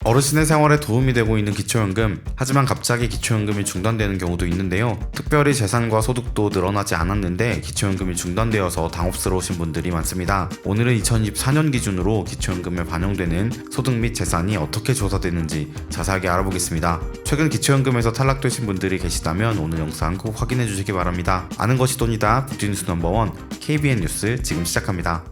어르신의 생활에 도움이 되고 있는 기초연금, 하지만 갑자기 기초연금이 중단되는 경우도 있는데요. 특별히 재산과 소득도 늘어나지 않았는데 기초연금이 중단되어서 당혹스러우신 분들이 많습니다. 오늘은 2024년 기준으로 기초연금에 반영되는 소득 및 재산이 어떻게 조사되는지 자세하게 알아보겠습니다. 최근 기초연금에서 탈락되신 분들이 계시다면 오늘 영상 꼭 확인해 주시기 바랍니다. 아는 것이 돈이다. 국제뉴스 넘버원 KBN 뉴스 지금 시작합니다.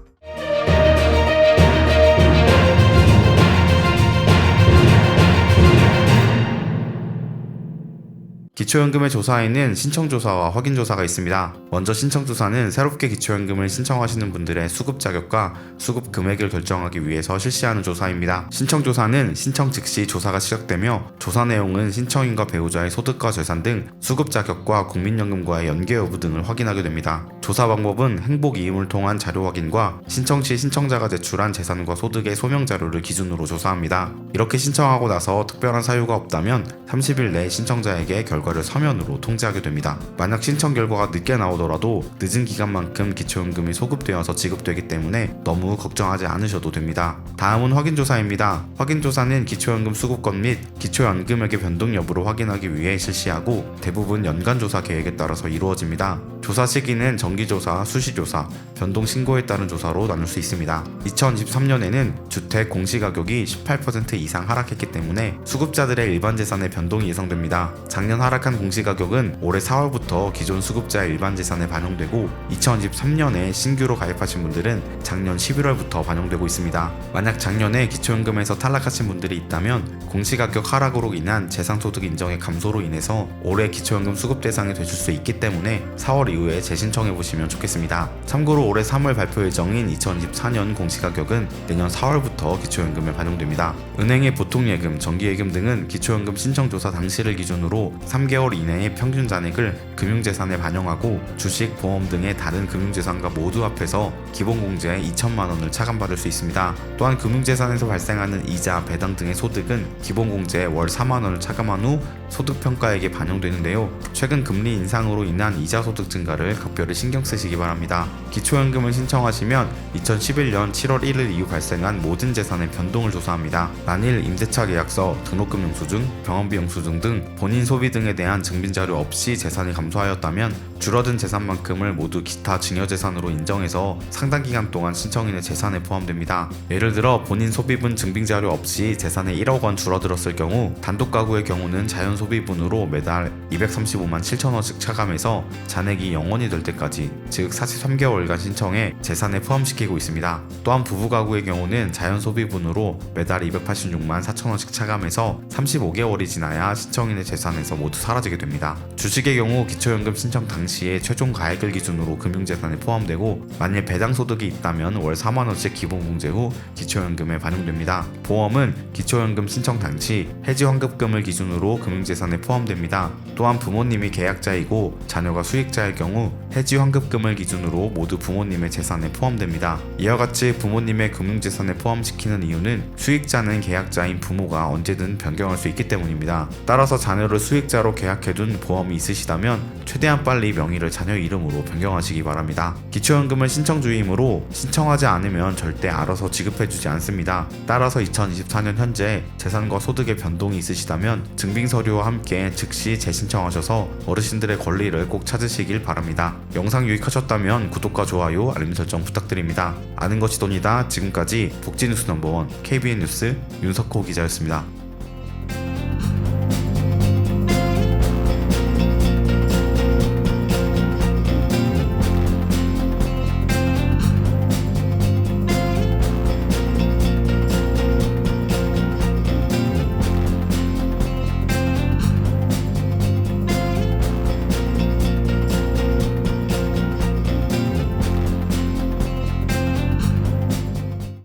기초연금의 조사에는 신청조사와 확인조사가 있습니다. 먼저 신청조사는 새롭게 기초연금을 신청하시는 분들의 수급 자격과 수급 금액을 결정하기 위해서 실시하는 조사입니다. 신청조사는 신청 즉시 조사가 시작되며 조사 내용은 신청인과 배우자의 소득과 재산 등 수급 자격과 국민연금과의 연계 여부 등을 확인하게 됩니다. 조사 방법은 행복 이음을 통한 자료 확인과 신청 시 신청자가 제출한 재산과 소득의 소명 자료를 기준으로 조사합니다. 이렇게 신청하고 나서 특별한 사유가 없다면 30일 내 신청자에게 결과를 서면으로 통지하게 됩니다. 만약 신청 결과가 늦게 나오더라도 늦은 기간만큼 기초연금이 소급되어서 지급되기 때문에 너무 걱정하지 않으셔도 됩니다. 다음은 확인조사입니다. 확인조사는 기초연금 수급권 및 기초연금액의 변동 여부를 확인하기 위해 실시하고 대부분 연간조사 계획에 따라서 이루어집니다. 조사 시기는 정기조사, 수시조사, 변동신고에 따른 조사로 나눌 수 있습니다. 2023년에는 주택 공시가격이 18% 이상 하락했기 때문에 수급자들의 일반 재산의 변동이 예상됩니다. 작년 하락한 공시가격은 올해 4월부터 기존 수급자의 일반 재산에 반영되고 2023년에 신규로 가입하신 분들은 작년 11월부터 반영되고 있습니다. 만약 작년에 기초연금에서 탈락하신 분들이 있다면 공시가격 하락으로 인한 재산소득 인정의 감소로 인해서 올해 기초연금 수급 대상이 되실 수 있기 때문에 4월 이후에 재신청해 보시면 좋겠습니다. 참고로 올해 3월 발표 예정인 2024년 공시가격은 내년 4월부터 기초연금에 반영됩니다. 은행의 보통예금, 정기예금 등은 기초연금 신청조사 당시를 기준으로 3개월 이내의 평균 잔액을 금융재산에 반영하고 주식, 보험 등의 다른 금융재산과 모두 합해서 기본공제에 2천만 원을 차감받을 수 있습니다. 또한 금융재산에서 발생하는 이자, 배당 등의 소득은 기본공제에 월 4만 원을 차감한 후 소득평가액에 반영되는데요. 최근 금리 인상으로 인한 이자 소득 증가를 각별히 신경 쓰시기 바랍니다. 기초연금을 신청하시면 2011년 7월 1일 이후 발생한 모든 재산의 변동을 조사합니다. 만일 임대차 계약서, 등록금 영수증, 병원비 영수증 등 본인 소비 등에 대한 증빙자료 없이 재산이 감소하였다면 줄어든 재산만큼을 모두 기타 증여재산으로 인정해서 상당 기간 동안 신청인의 재산에 포함됩니다. 예를 들어 본인 소비분 증빙자료 없이 재산이 1억 원 줄어들었을 경우 단독 가구의 경우는 자연 소비분으로 매달 235만 7천 원씩 차감해서 잔액이 0원이 될 때까지, 즉 43개월간 신청해 재산에 포함시키고 있습니다. 또한 부부 가구의 경우는 자연 소비분으로 매달 286만 4천 원씩 차감해서 35개월이 지나야 신청인의 재산에서 모두 사라지게 됩니다. 주식의 경우 기초연금 신청 당시에 최종 가액을 기준으로 금융재산에 포함되고 만일 배당소득이 있다면 월 4만 원씩 기본공제 후 기초연금에 반영됩니다. 보험은 기초연금 신청 당시 해지환급금을 기준으로 금융재산에 포함됩니다. 또한 부모님이 계약자이고 자녀가 수익자일 경우 해지환급금을 기준으로 모두 부모님의 재산에 포함됩니다. 이와 같이 부모님의 금융재산에 포함시키는 이유는 수익자는 계약자인 부모가 언제든 변경할 수 있기 때문입니다. 따라서 자녀를 수익자로 계약해둔 보험이 있으시다면 최대한 빨리 명의를 자녀 이름으로 변경하시기 바랍니다. 기초연금은 신청 중이므로 신청하지 않으면 절대 알아서 지급해주지 않습니다. 따라서 2024년 현재 재산과 소득의 변동이 있으시다면 증빙서류와 함께 즉시 재신청하셔서 어르신들의 권리를 꼭 찾으시길 바랍니다. 영상 유익하셨다면 구독과 좋아요, 알림 설정 부탁드립니다. 아는 것이 돈이다. 지금까지 복지뉴스 넘버원 KBN 뉴스 윤석호 기자였습니다.